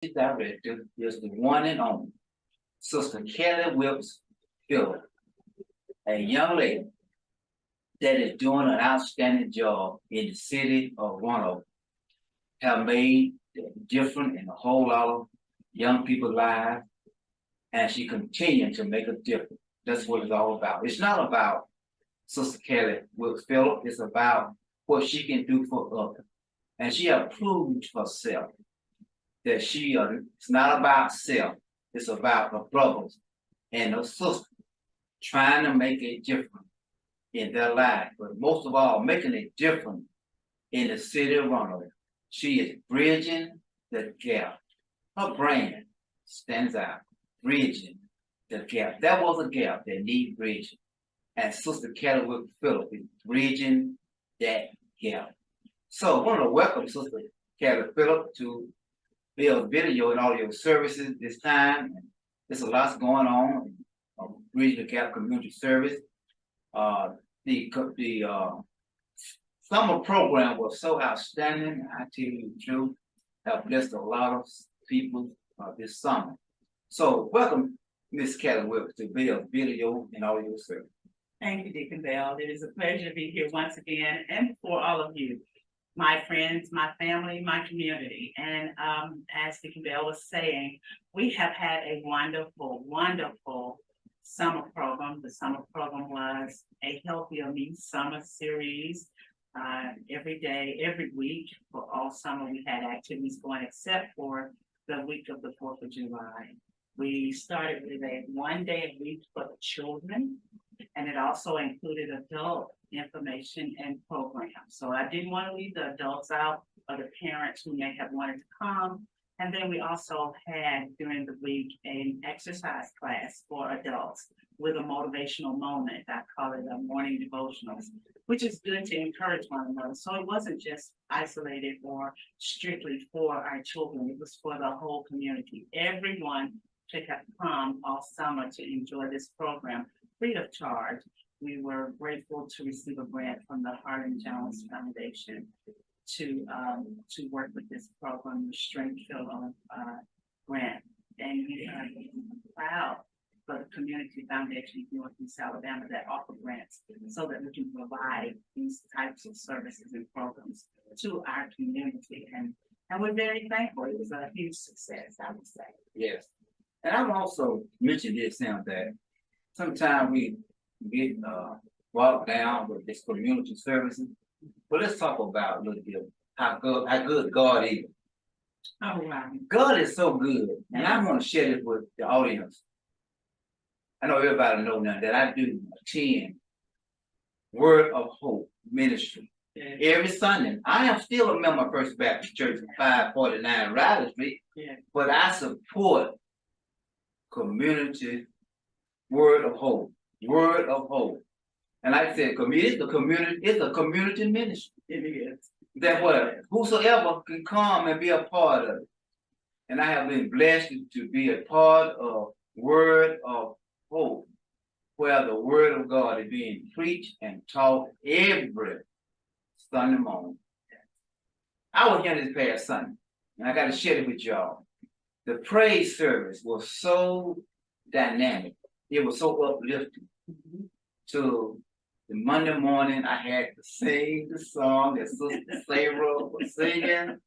director is the one and only Sister Kelly Wilkes Phillip, a young lady that is doing an outstanding job in the city of Roanoke, have made a difference in a whole lot of young people's lives, and she continues to make a difference. That's what it's all about. It's not about Sister Kelly Wilkes Phillip, it's about what she can do for others. And she has proved herself that it's not about self, it's about her brothers and her sisters trying to make a difference in their life, but most of all, making a difference in the city of Roanoke. She is bridging the gap. Her brand stands out, bridging the gap. That was a gap that needs bridging. And Sister Kelly Wilkes Phillip is bridging that gap. So I want to welcome Sister Kelly Phillip to Bill's video and all your services this time. There's a lot going on. Bridging the Gap Community Service. The summer program was so outstanding. I tell you the truth, have blessed a lot of people this summer. So welcome, Miss Kelly Wilkes, to Bill's video and all your service. Thank you, Deacon Bell. It is a pleasure to be here once again and for all of you, my friends, my family, my community. And as Deacon Bell was saying, we have had a wonderful, wonderful summer program. The summer program was a Healthier Me summer series. Every day, every week, for all summer, we had activities going except for the week of the 4th of July. We started with a 1 day a week for the children, and it also included adult information and programs. So I didn't want to leave the adults out or the parents who may have wanted to come. And then we also had during the week an exercise class for adults with a motivational moment. I call it a morning devotionals, which is good to encourage one another. So it wasn't just isolated or strictly for our children. It was for the whole community. Everyone should have come all summer to enjoy this program free of charge. We were grateful to receive a grant from the Harlan Jones Foundation to work with this program, the Strength Phillip grant. And we are proud for the Community Foundation of Northeast Alabama that offer grants so that we can provide these types of services and programs to our community. And we're very thankful. It was a huge success, I would say. Yes. And I would also mention this now that sometimes we get bogged down with this community services. But let's talk about a little bit how good God is. Oh, wow. God is so good. And I'm going to share this with the audience. I know everybody knows now that I do attend Word of Hope ministry every Sunday. I am still a member of First Baptist Church in 549 Riley Street, but I support community Word of Hope. Word of Hope. And like I said, it's a community ministry. It is. That what whosoever can come and be a part of it. And I have been blessed to be a part of Word of Hope, where the Word of God is being preached and taught every Sunday morning. I was here this past Sunday, and I got to share it with y'all. The praise service was so dynamic. It was so uplifting. To the Monday morning, I had to sing the song that Sister Sarah was singing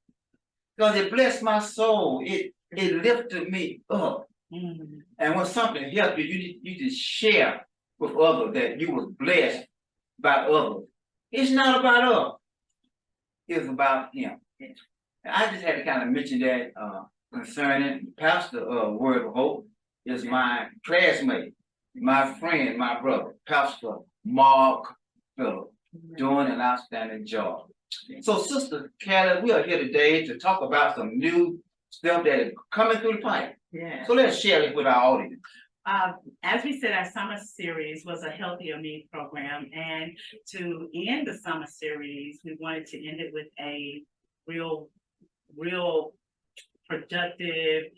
because it blessed my soul. It lifted me up. And when something helped you, you just share with others that you was blessed by others. It's not about us. It's about Him. And I just had to kind of mention that concerning Pastor Word of Hope is my classmate, my friend, my brother, Pastor Mark Phillip, doing an outstanding job. So, Sister Kelly, we are here today to talk about some new stuff that is coming through the pipe. Yeah. So let's share it with our audience. As we said, our summer series was a Healthier Me program, and to end the summer series, we wanted to end it with a real productive,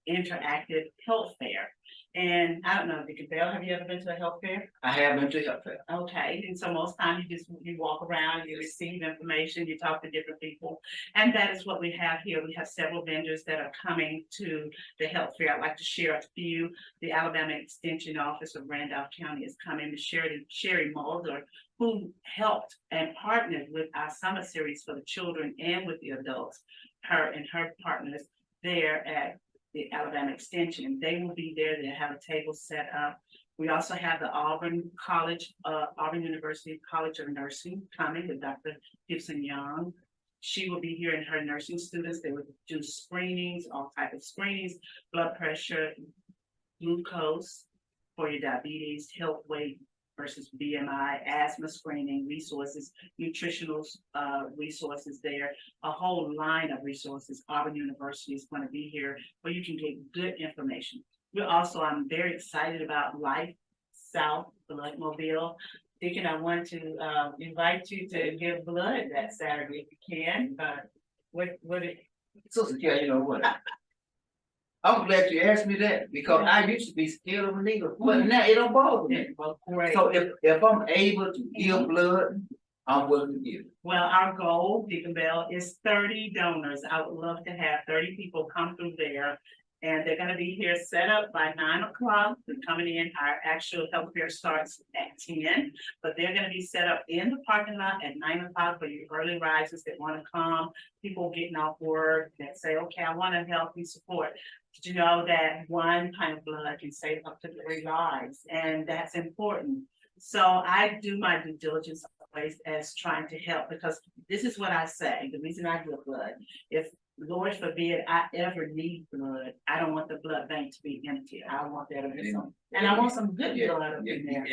interactive health fair. And I don't know, Deacon Bell, have you ever been to a health fair? I have been to health fair. Okay, and so most times you walk around, you receive information, you talk to different people. And that is what we have here. We have several vendors that are coming to the health fair. I'd like to share a few. The Alabama Extension Office of Randolph County is coming. Sherry Mulder, who helped and partnered with our summer series for the children and with the adults, her and her partners there at the Alabama Extension. They will be there. They have a table set up. We also have the Auburn University College of Nursing coming with Dr. Gibson Young. She will be here and her nursing students. They will do screenings, all type of screenings, blood pressure, glucose for your diabetes, health weight versus BMI, asthma screening, resources, nutritional resources there, a whole line of resources. Auburn University is going to be here where you can get good information. I'm very excited about Life South Bloodmobile. Deacon, I want to invite you to give blood that Saturday if you can. Sister Carrie, you know what? I'm glad you asked me that because I used to be scared of a needle, but now it don't bother me. Great. So if I'm able to give blood, I'm willing to give. Well, our goal, Deacon Bell, is 30 donors. I would love to have 30 people come through there. And they're gonna be here set up by 9 o'clock. They're coming in. Our actual health fair starts at 10, but they're gonna be set up in the parking lot at 9 o'clock for your early risers that wanna come. People getting off work that say, okay, I wanna help you support. Did you know that 1 pint of blood can save up to 3 lives? And that's important. So I do my due diligence always as trying to help, because this is what I say. The reason I give blood, if Lord forbid I ever need blood, I don't want the blood bank to be empty. I want there to be some, and I want some good blood up in there.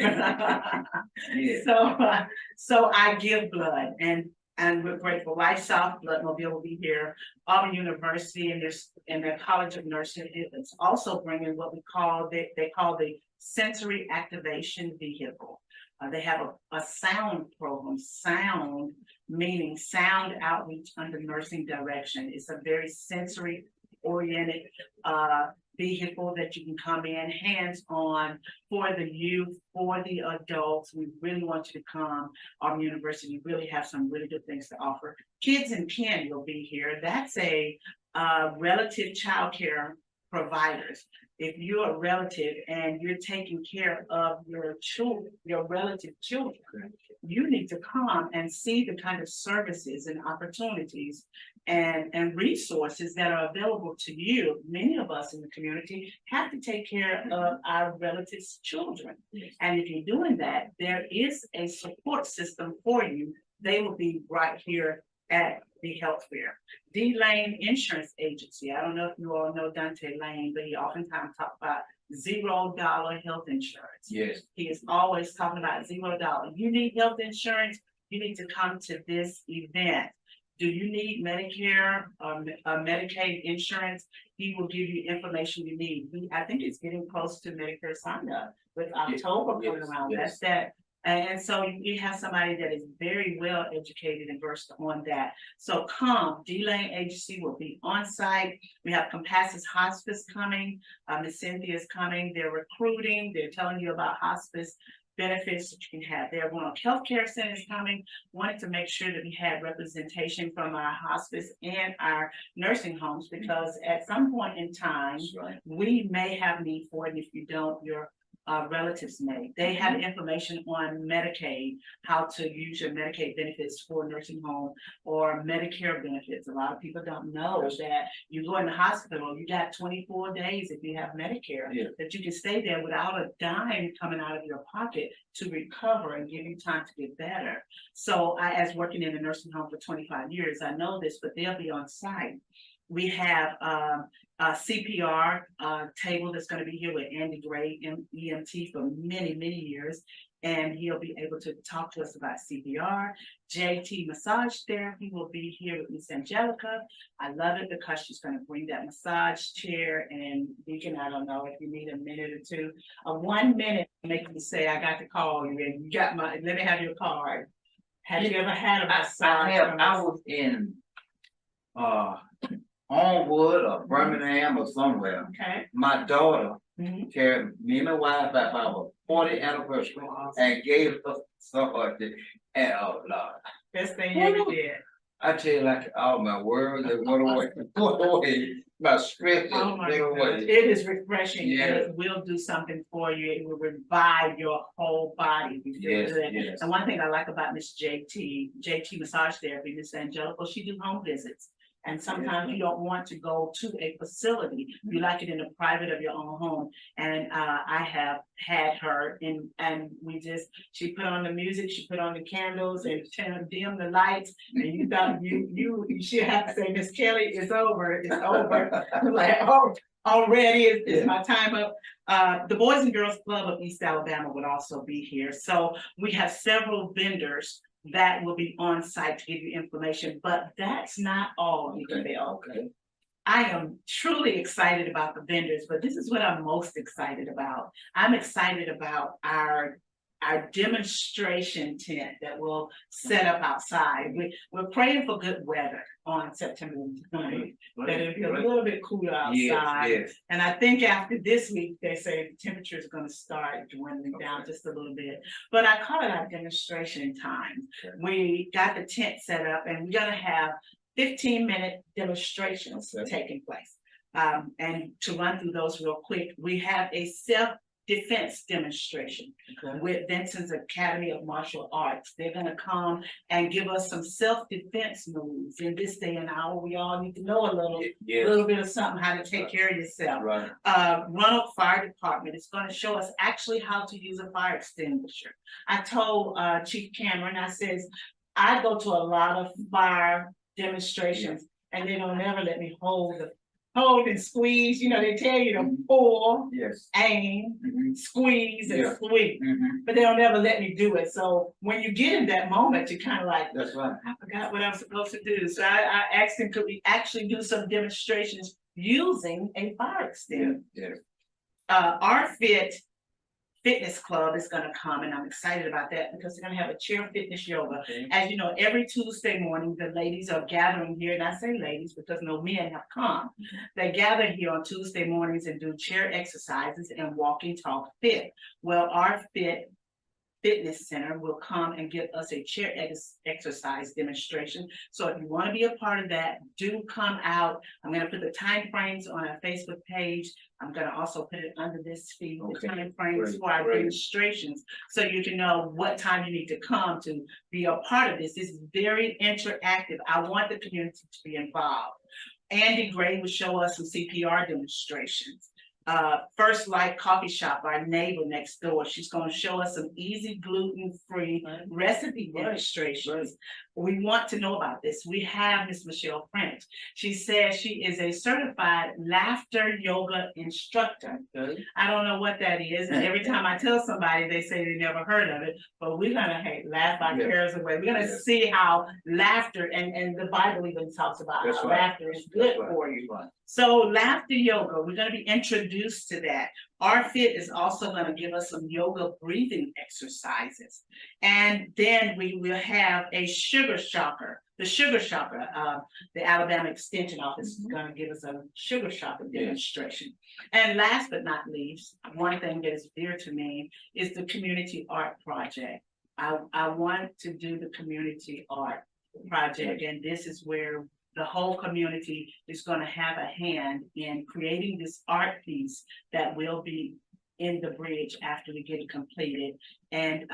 So I give blood, and we're grateful. Life South Bloodmobile will be here. Auburn University and their College of Nursing is also bringing what they call the sensory activation vehicle. They have a sound program, sound meaning sound outreach under nursing direction. It's a very sensory oriented vehicle that you can come in hands-on for the youth, for the adults. We really want you to come. Auburn University really have some really good things to offer. Kids and Kin will be here. That's a relative child care providers. If you're a relative and you're taking care of your children, your relative children, you need to come and see the kind of services and opportunities and resources that are available to you. Many of us in the community have to take care of our relatives' children. And if you're doing that, there is a support system for you. They will be right here at the health fair. D Lane Insurance Agency. I don't know if you all know Dante Lane, but he oftentimes talks about $0 health insurance. Yes. He is always talking about $0. You need health insurance, you need to come to this event. Do you need Medicare or Medicaid insurance? He will give you information you need. I think it's getting close to Medicare sign up with October coming around. That's that. And so you have somebody that is very well educated and versed on that. So come, D-Lane Agency will be on site. We have Compassus Hospice coming. Ms. Cynthia is coming. They're recruiting. They're telling you about hospice benefits that you can have. Their Roanoke Healthcare Center is coming. Wanted to make sure that we had representation from our hospice and our nursing homes, because at some point in time, we may have need for it. And if you don't, your relatives may. They have information on Medicaid, how to use your Medicaid benefits for nursing home or Medicare benefits. A lot of people don't know that you go in the hospital, you got 24 days if you have Medicare, that you can stay there without a dime coming out of your pocket to recover and give you time to get better. So as working in a nursing home for 25 years, I know this, but they'll be on site. We have a CPR table that's going to be here with Andy Gray, EMT for many, many years. And he'll be able to talk to us about CPR. JT Massage Therapy will be here with Miss Angelica. I love it because she's going to bring that massage chair. And Deacon, I don't know if you need a minute or two. 1 minute make me say, I got to call you and you got my, let me have your card. Have you ever had a massage? I was in Homewood or Birmingham or somewhere. Okay. My daughter Mhm. carried me and my wife back for our 40th anniversary and gave us some of it. And oh Lord, Best thing you ever did. I tell you, like all my words that went away, went away. My strength Oh just my went goodness, away. it is refreshing and Yeah. it will do something for you. It will revive your whole body. You feel Yes, good. yes. And one thing I like about Miss JT Massage Therapy, Miss Angelica, she do home visits. And sometimes you don't want to go to a facility. You like it in the private of your own home. And I have had her and she put on the music, she put on the candles and dim the lights. And you thought you should have to say, Miss Kelly, it's over, it's over. Like, oh, already is my time up. The Boys and Girls Club of East Alabama would also be here. So we have several vendors that will be on site to give you information, but that's not all, Deacon Bell. Okay. I am truly excited about the vendors, but this is what I'm most excited about. I'm excited about our demonstration tent that we'll set up outside. We're praying for good weather on September 20th, that it'll be a little bit cooler outside. Yes, And I think after this week, they say the temperature is gonna start dwindling down just a little bit. But I call it our demonstration time. Okay. We got the tent set up and we're gonna have 15-minute demonstrations Okay. taking place. And to run through those real quick, we have a self-defense demonstration Okay. with Vincent's Academy of Martial Arts. They're gonna come and give us some self-defense moves. In this day and hour, we all need to know a Yes. little bit of something, how to take care of yourself. Right. Roanoke Fire Department is gonna show us actually how to use a fire extinguisher. I told Chief Cameron, I says, I go to a lot of fire demonstrations and they don't ever let me hold and squeeze. You know, they tell you to pull, Yes. aim, Mhm. squeeze and Yeah. sweep, Mhm. but they don't ever let me do it. So when you get in that moment, you kind of like, That's right. I forgot what I'm supposed to do. So I asked him, could we actually do some demonstrations using a fire extinguisher? Yes. Our Fitness Club is gonna come, and I'm excited about that because they're gonna have a chair fitness yoga. Okay. As you know, every Tuesday morning, the ladies are gathering here, and I say ladies because no men have come. They gather here on Tuesday mornings and do chair exercises and walking talk fit. Well, our Fitness Center will come and give us a chair exercise demonstration. So if you want to be a part of that, do come out. I'm going to put the time frames on our Facebook page. I'm going to also put it under this feed, the Okay, time frames great, for our great. demonstrations, so you can know what time you need to come to be a part of this. This is very interactive. I want the community to be involved. Andy Gray will show us some CPR demonstrations. First Light Coffee Shop, our neighbor next door, she's gonna show us some easy gluten-free recipe demonstrations. We want to know about this. We have Miss Michelle French. She says she is a certified laughter yoga instructor. Okay. I don't know what that is, and every time I tell somebody, they say they never heard of it, but we're gonna laugh our cares away. We're gonna see how laughter, and the Bible even talks about That's how right. laughter is good That's right. for you. Right. So laughter yoga, we're gonna be introduced to that. Our Fit is also gonna give us some yoga breathing exercises. And then we will have a sugar shocker. The sugar shocker, the Alabama Extension Office is gonna give us a sugar shocker demonstration. And last but not least, one thing that is dear to me is the community art project. I want to do the community art project, and this is where the whole community is gonna have a hand in creating this art piece that will be in the bridge after we get it completed. And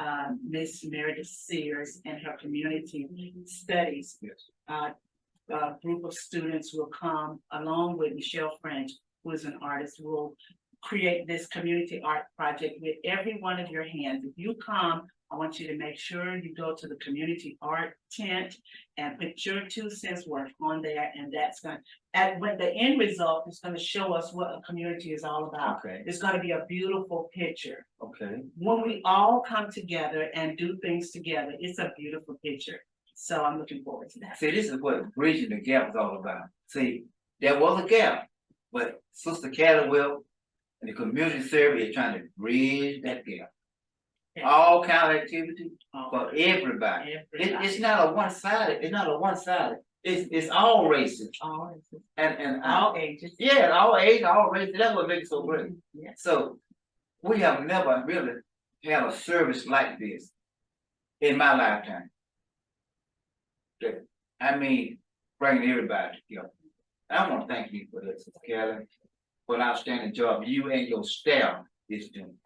Miss Meredith Sears and her community studies group of students will come along with Michelle French, who is an artist, will create this community art project with every one of your hands. If you come, I want you to make sure you go to the community art tent and put your 2 cents worth on there, and that's gonna, when the end result is gonna show us what a community is all about. Okay. It's gonna be a beautiful picture. Okay. When we all come together and do things together, it's a beautiful picture. So I'm looking forward to that. See, this is what bridging the gap is all about. See, there was a gap, but Sister Catherwell and the community service is trying to bridge that gap. Yeah. All kind of activity for everybody. Everybody. It's not a one-sided, it's not a one-sided. it's all races All, and all ages. yeah, all age, all races. That's what makes it so great. Yes. So we have never really had a service like this in my lifetime. Okay. I mean, bringing everybody together. I want to thank you for this, Sister Kelly, for an outstanding job you and your staff is doing.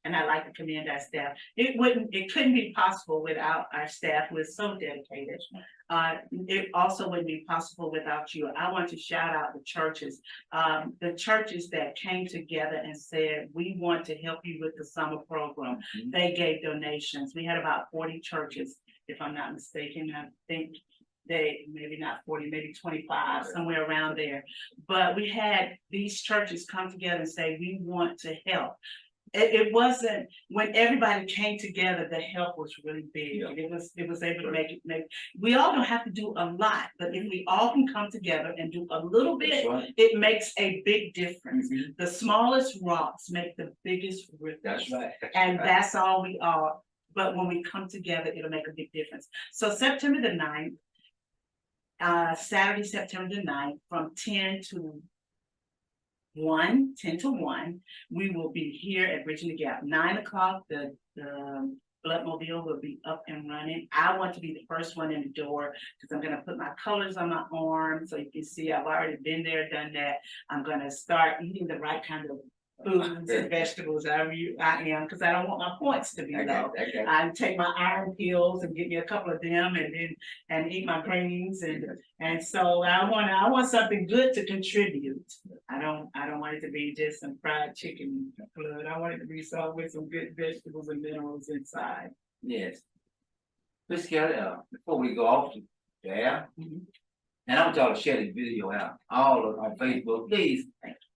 And I'd like to commend our staff. It couldn't be possible without our staff who is so dedicated. It also wouldn't be possible without you. I want to shout out the churches that came together and said, we want to help you with the summer program. They gave donations. We had about 40 churches, if I'm not mistaken. I think they, maybe not 40, maybe 25, somewhere around there. But we had these churches come together and say, we want to help. It wasn't, when everybody came together, the help was really big. Yeah. It was able to make, we all don't have to do a lot, but if we all can come together and do a little bit, That's right. it makes a big difference. Mhm. The smallest rocks make the biggest ripples. That's right. And that's all we are. But when we come together, it'll make a big difference. So September the 9th, Saturday, September the 9th, from 10 to 1, we will be here at Bridging the Gap. 9 o'clock, the Bloodmobile will be up and running. I want to be the first one in the door because I'm going to put my colors on my arm so you can see I've already been there, done that. I'm going to start eating the right kind of foods and vegetables I am, because I don't want my points to be low. I take my iron pills and get me a couple of them and eat my greens and so I want something good to contribute. I don't want it to be just some fried chicken blood. I want it to be something with some good vegetables and minerals inside. Yes. Miss Kelly, before we go off to the air, and I want y'all to share this video out all on Facebook, please.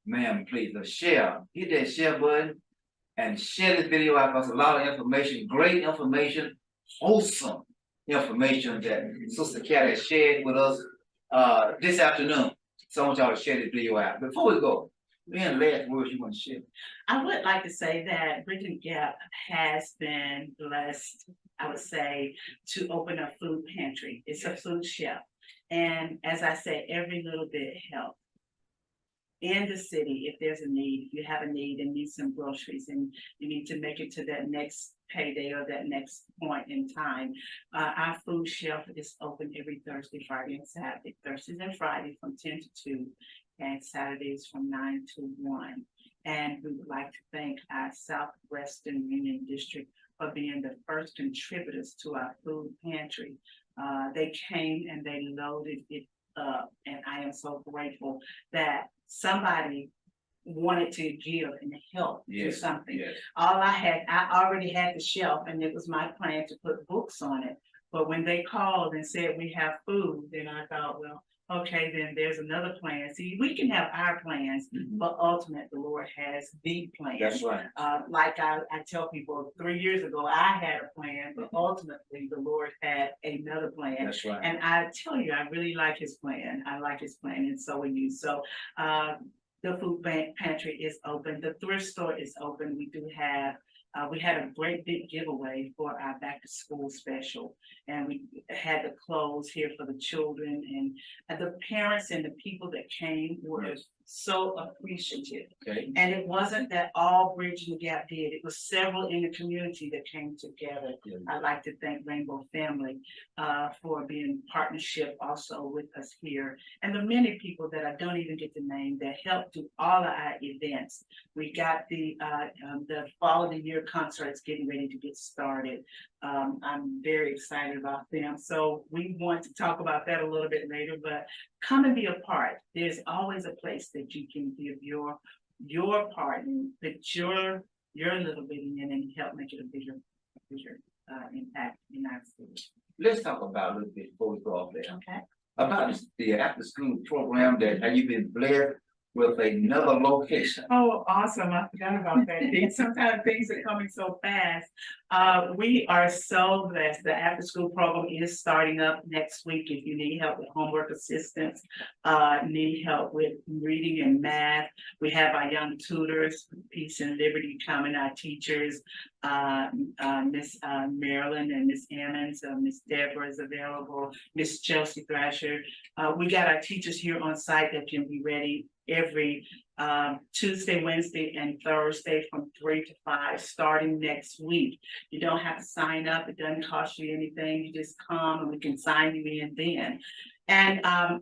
Ma'am, please share. Hit that share button and share this video out because a lot of information, great information, wholesome information that Sister Kelly shared with us this afternoon. So I want y'all to share this video out. Before we go, any last words you want to share? I would like to say that Bridging the Gap has been blessed, I would say, to open a food pantry. It's a food shelf. And as I said, every little bit helps. In the city, if there's a need, if you have a need and need some groceries and you need to make it to that next payday or that next point in time, our food shelf is open every Thursday, Friday, and Saturday. Thursdays and Fridays from 10 to 2, and Saturdays from 9 to 1. And we would like to thank our Southwestern Union District for being the first contributors to our food pantry. They came and they loaded it up, and I am so grateful that somebody wanted to give and help do something. Yes. I already had the shelf, and it was my plan to put books on it. But when they called and said we have food, then I thought, well, okay, then there's another plan. See, we can have our plans, but ultimately the Lord has the plan. That's right. Like I tell people, 3 years ago, I had a plan, but ultimately the Lord had another plan. That's right. And I tell you, I really like his plan. I like his plan, and so will you. So the food pantry is open. The thrift store is open. We do have we had a great big giveaway for our back to school special, and we had the clothes here for the children, and the parents and the people that came were so appreciative. Okay. And it wasn't that all Bridging the Gap did, it was several in the community that came together. I'd like to thank Rainbow Family for being in partnership also with us here, and the many people that I don't even get to name that helped do all of our events. We got the Fall of the Year concerts getting ready to get started. I'm very excited about them. So we want to talk about that a little bit later, but come and be a part. There's always a place that you can give your part and put your little bit in and help make it a bigger impact in our city. Let's talk about a little bit before we go off there. Okay. About the after school program that have you been blessed with another location? Oh, awesome. I forgot about that. Sometimes things are coming so fast. We are so blessed. The after school program is starting up next week. If you need help with homework assistance, need help with reading and math, we have our young tutors, Peace and Liberty coming, our teachers, Miss Marilyn and Miss Ammons, Miss Deborah is available, Miss Chelsea Thrasher. We got our teachers here on site that can be ready every Tuesday, Wednesday, and Thursday from 3 to 5, starting next week. You don't have to sign up. It doesn't cost you anything. You just come and we can sign you in then. And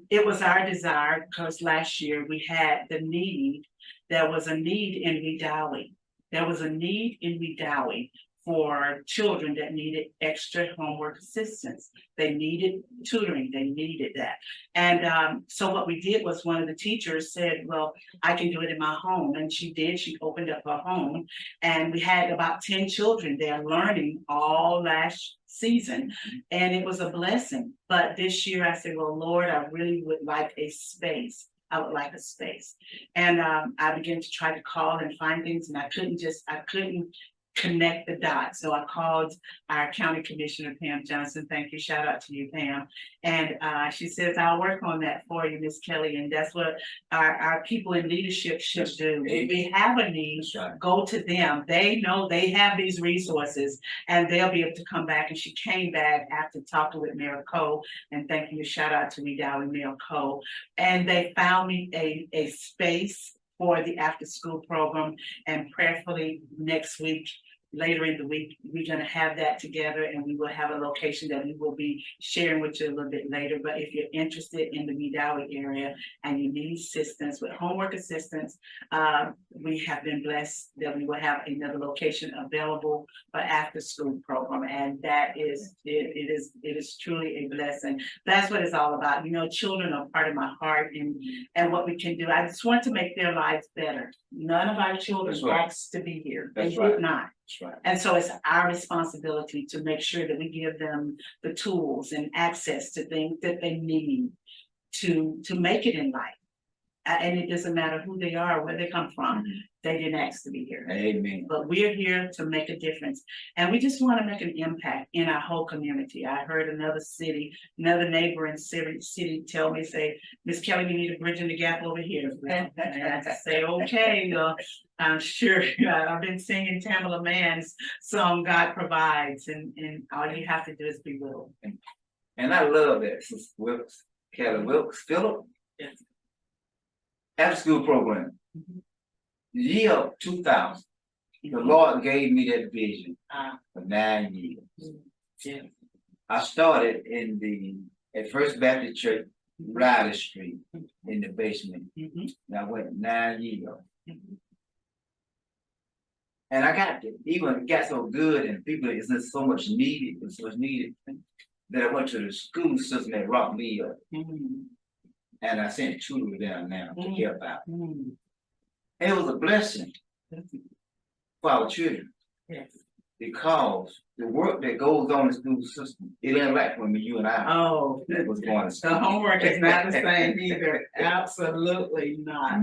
it was our desire, because last year we had the need, there was a need in Wedowee. There was a need in Wedowee for children that needed extra homework assistance. They needed tutoring, they needed that. And so what we did was, one of the teachers said, well, I can do it in my home. And she did, she opened up her home, and we had about 10 children there learning all last season. And it was a blessing. But this year I said, well, Lord, I really would like a space. I would like a space. And I began to try to call and find things, and I couldn't connect the dots. So I called our county commissioner, Pam Johnson. Thank you. Shout out to you, Pam. And she says, I'll work on that for you, Miss Kelly. And that's what our people in leadership should do. If we have a need, go to them. They know they have these resources, and they'll be able to come back. And she came back after talking with Mayor Cole. And thank you. Shout out to Wedowee Mayor Cole. And they found me a space for the after school program, and prayerfully next week, later in the week, we're going to have that together, and we will have a location that we will be sharing with you a little bit later. But if you're interested in the Wedowee area and you need assistance with homework assistance, we have been blessed that we will have another location available for after school program, and that is it is truly a blessing. That's what it's all about. You know, children are part of my heart, and what we can do. I just want to make their lives better. None of our children asked to be here. They did not. Right. And so it's our responsibility to make sure that we give them the tools and access to things that they need to make it in life. And it doesn't matter who they are, where they come from. They didn't ask to be here. Amen. But we're here to make a difference. And we just want to make an impact in our whole community. I heard another neighboring city tell me, say, Miss Kelly, we need a bridge in the gap over here. And I say, okay, I'm sure. I've been singing Tamala Mann's song, God Provides, and all you have to do is be willing. And I love that, Sister Wilkes, Kelly Wilkes, Phillip. Yes. After school program. The year of 2000, the Lord gave me that vision for 9 years. Yeah. I started at First Baptist Church, Riley Street, in the basement. And I went 9 years. And I got so good, and people, it's just so much needed, that I went to the school system that rocked me up. And I sent tutors down now to help out. It was a blessing for our children. Yes. Because the work that goes on in the school system, it ain't like when you and I was going to school. The homework is not the same either. Absolutely not.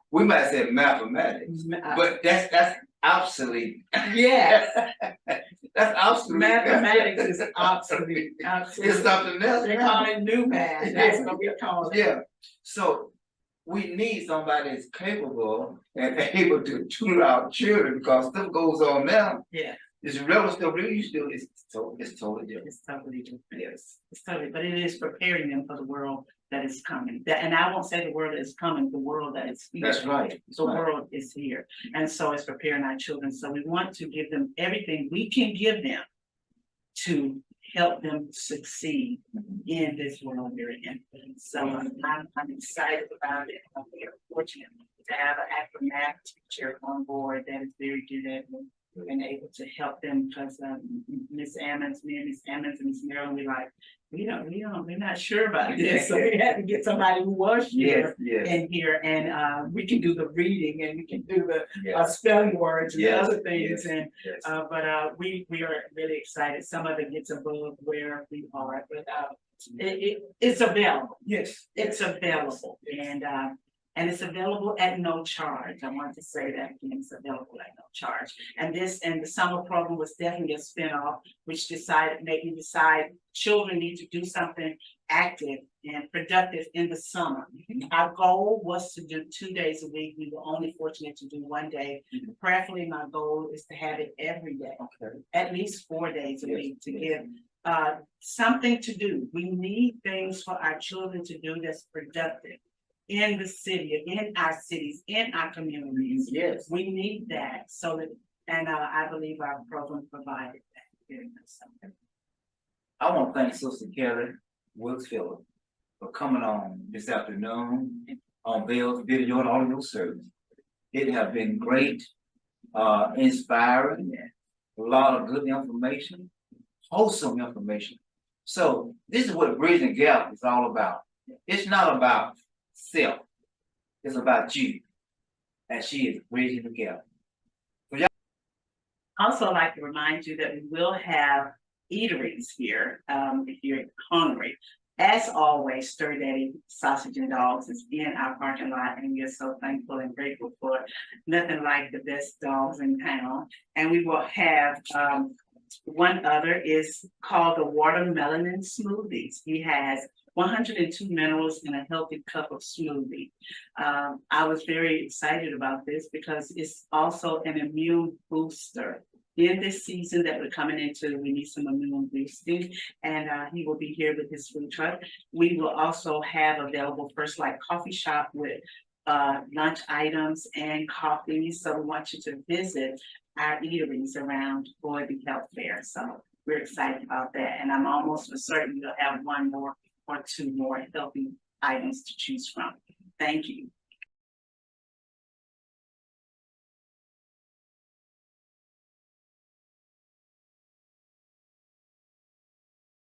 We might say mathematics, but that's obsolete. Yes. That's obsolete. Mathematics is obsolete. Absolutely. It's something else. They call it new math. That's what we call it. Yeah. So we need somebody that's capable and able to tutor our children, because stuff goes on now. Yeah. This regular stuff we used to do is totally different. It's totally different. Yes. It's totally, but it is preparing them for the world that is coming. And I won't say the world that is coming, the world that is here. That's right. The world is here. And so it's preparing our children. So we want to give them everything we can give them to help them succeed in this world we're in. So I'm excited about it. I'm very fortunate to have an active math teacher on board that is very good at it and able to help them, because Miss Ammons, me and Miss Ammons and Miss Marilyn, we're not sure about this. So we had to get somebody who was here in here, and we can do the reading, and we can do the spelling words and other things. But we are really excited. Some of it gets above where we are, but it's available. Yes. It's available. And And it's available at no charge. I want to say that again, it's available at no charge. And the summer program was definitely a spinoff, which made me decide children need to do something active and productive in the summer. Our goal was to do 2 days a week. We were only fortunate to do 1 day. Prayerfully, my goal is to have it every day, at least 4 days a week, to give something to do. We need things for our children to do that's productive in the city, in our cities, in our communities. Yes. We need that so that, and I believe our program provided that during the summer. I want to thank Sister Kelly Wilkes Phillip for coming on this afternoon on Bill's Video and Audio Service. It has been great, inspiring, a lot of good information, wholesome information. So this is what Bridging the Gap is all about. It's not about self, it's about you. And she is bridging the gap. Also like to remind you that we will have eateries here, if you're hungry. As always, Stir Daddy Sausage and Dogs is in our parking lot, and we are so thankful and grateful for it. Nothing like the best dogs in town. And we will have, one other is called the Watermelon Smoothies. He has 102 minerals in a healthy cup of smoothie. I was very excited about this because it's also an immune booster. In this season that we're coming into, we need some immune boosting, and he will be here with his food truck. We will also have available First Light Coffee Shop with lunch items and coffee. So we want you to visit our eateries around Boydie Health Fair. So we're excited about that, and I'm almost for certain you'll have 1 more or 2 more healthy items to choose from. Thank you.